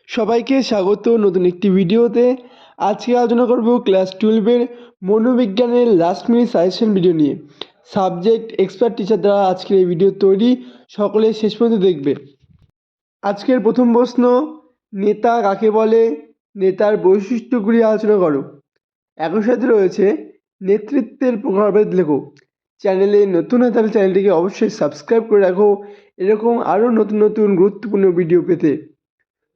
সবাইকে স্বাগত নতুন একটি ভিডিওতে। আজকে আলোচনা করব ক্লাস 12-এর মনোবিজ্ঞানের লাস্ট মিনিট সাজেশন ভিডিও নিয়ে। সাবজেক্ট এক্সপার্ট টিচার দ্বারা আজকের এই ভিডিও তৈরি, সকলে শেষ পর্যন্ত দেখবে। আজকের প্রথম প্রশ্ন, নেতা কাকে বলে? নেতার বৈশিষ্ট্যগুলি আলোচনা করো। একই সাথে রয়েছে নেতৃত্বের প্রকারভেদ লেখো। চ্যানেলে নতুন হয় তাহলে চ্যানেলটিকে অবশ্যই সাবস্ক্রাইব করে রাখো এরকম আরও নতুন নতুন গুরুত্বপূর্ণ ভিডিও পেতে।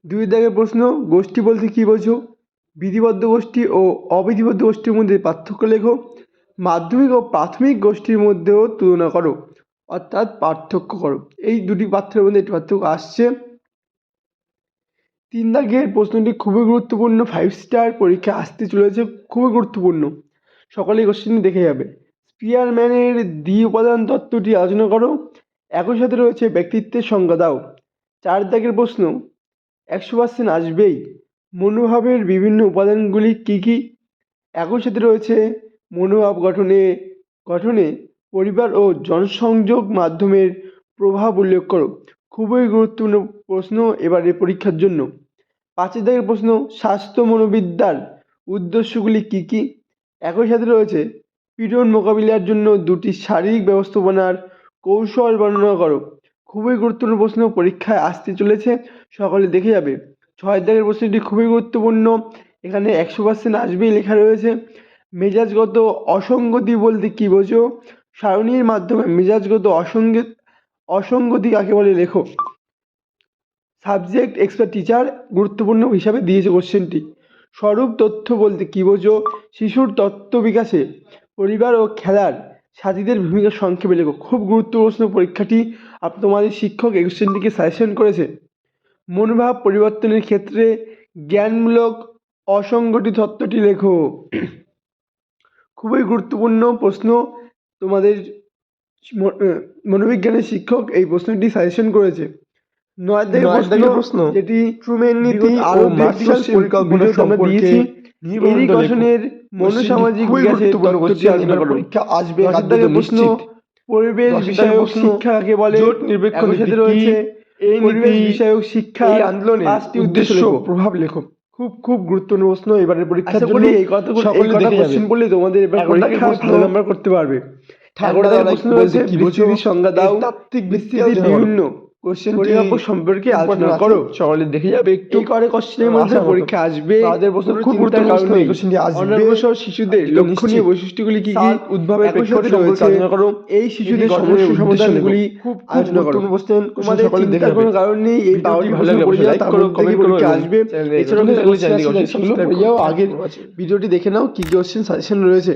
2 দাগের প্রশ্ন, গোষ্ঠী বলতে কী বোঝো? বিধিবদ্ধ গোষ্ঠী ও অবিধিবদ্ধ গোষ্ঠীর মধ্যে পার্থক্য লেখো। মাধ্যমিক ও প্রাথমিক গোষ্ঠীর মধ্যেও তুলনা করো, অর্থাৎ পার্থক্য করো। এই দুটি পাঠ্যের মধ্যে একটি পার্থক্য আসছে। 3 দাগের প্রশ্নটি খুবই গুরুত্বপূর্ণ, 5 স্টার পরীক্ষা আসতে চলেছে, খুবই গুরুত্বপূর্ণ, সকলেই কোশ্চেনটি দেখে যাবে। স্পিয়ারম্যানের দ্বি উপাদান তত্ত্বটি আলোচনা করো। একই সাথে রয়েছে ব্যক্তিত্বের সংজ্ঞা দাও। 4 দাগের প্রশ্ন, 100% আসবেই, মনোভাবের বিভিন্ন উপাদানগুলি কী কী? একই সাথে রয়েছে মনোভাব গঠনে পরিবার ও জনসংযোগ মাধ্যমের প্রভাব উল্লেখ করো। খুবই গুরুত্বপূর্ণ প্রশ্ন এবারে পরীক্ষার জন্য। 5 দাগের প্রশ্ন, স্বাস্থ্য মনোবিদ্যার উদ্দেশ্যগুলি কী কী? একই সাথে রয়েছে পীড়ন মোকাবিলার জন্য 2টি শারীরিক ব্যবস্থাপনার কৌশল বর্ণনা করো। খুবই গুরুত্বপূর্ণ প্রশ্ন, পরীক্ষায় আসতে চলেছে, সকলে দেখে যাবে। 6 দাগের প্রশ্নটি খুবই গুরুত্বপূর্ণ, এখানে 100% আসবেই লেখা রয়েছে। মেজাজগত অসঙ্গতি বলতে কী বোঝো? সারণীর মাধ্যমে মেজাজগত অসঙ্গতি কাকে বলে লেখো। সাবজেক্ট এক্সপার্ট টিচার গুরুত্বপূর্ণ হিসাবে দিয়েছে কোশ্চেনটি। স্বরূপ তথ্য বলতে কী বোঝো? শিশুর তত্ত্ব বিকাশে পরিবার ও খেলার সাথীদের ভূমিকা সংক্ষেপে লেখো। খুব গুরুত্বপূর্ণ প্রশ্ন, পরীক্ষাটি তোমাদের শিক্ষক এই কোশ্চেনটিকে সাজেশন করেছে। মনোভাব পরিবর্তনের ক্ষেত্রে জ্ঞানমূলক অসঙ্গতি তত্ত্বটি লেখো। খুবই গুরুত্বপূর্ণ প্রশ্ন, তোমাদের মনোবিজ্ঞানের শিক্ষক এই প্রশ্নটি সাজেশন করেছে। 9 দাগের প্রশ্ন, যেটি ট্রুম্যান নীতি আরো পরিকল্পনা আমরা দিয়েছি। এরিক রসনের মনোসামাজিক বিকাশের তত্ত্বটি আলোচনা করো। পরীক্ষা আসবে। 10 দাগের প্রশ্ন, পরিবেশ বিষয়ক শিক্ষা কাকে বলে? একই সাথে রয়েছে এই পরিবেশ বিষয়ক শিক্ষা আন্দোলনের 5টি উদ্দেশ্য প্রভাব লেখো। খুব গুরুত্বপূর্ণ প্রশ্ন এবারের পরীক্ষার জন্য। এই কথা কোশ্চেন বললে তোমাদের এবার পরীক্ষা ভালো নাম্বার করতে পারবে। 11 দাগের প্রশ্ন রয়েছে বিস্তৃতির সংজ্ঞা দাও। তাত্ত্বিক বিস্তৃতির বিভিন্ন পরিমাপ সম্পর্কে আলোচনা করো, সকলে দেখে যাবে। একটু করে কোশ্চেনের মধ্যে পরীক্ষা আসবে। তাদের প্রশ্ন খুব গুরুত্বপূর্ণ কারণ এই কোশ্চেনটি আসবে। অনগ্রসর শিশুদের লক্ষণীয় বৈশিষ্ট্যগুলি কি কি? উদ্ভাবের প্রেক্ষাপট সম্পর্কে আলোচনা করো। এই শিশুদের সমস্যা সমাধানগুলি খুব আলোচনা করো। তোমাদের চিন্তার কোনো কারণ নেই, এই পাওয়ারটি ভালো লাগলে লাইক করো, কমেন্ট করো, আসবে। এছাড়াও আগের ভিডিওটি দেখে নাও কি কি কোশ্চেন সাজেশন রয়েছে।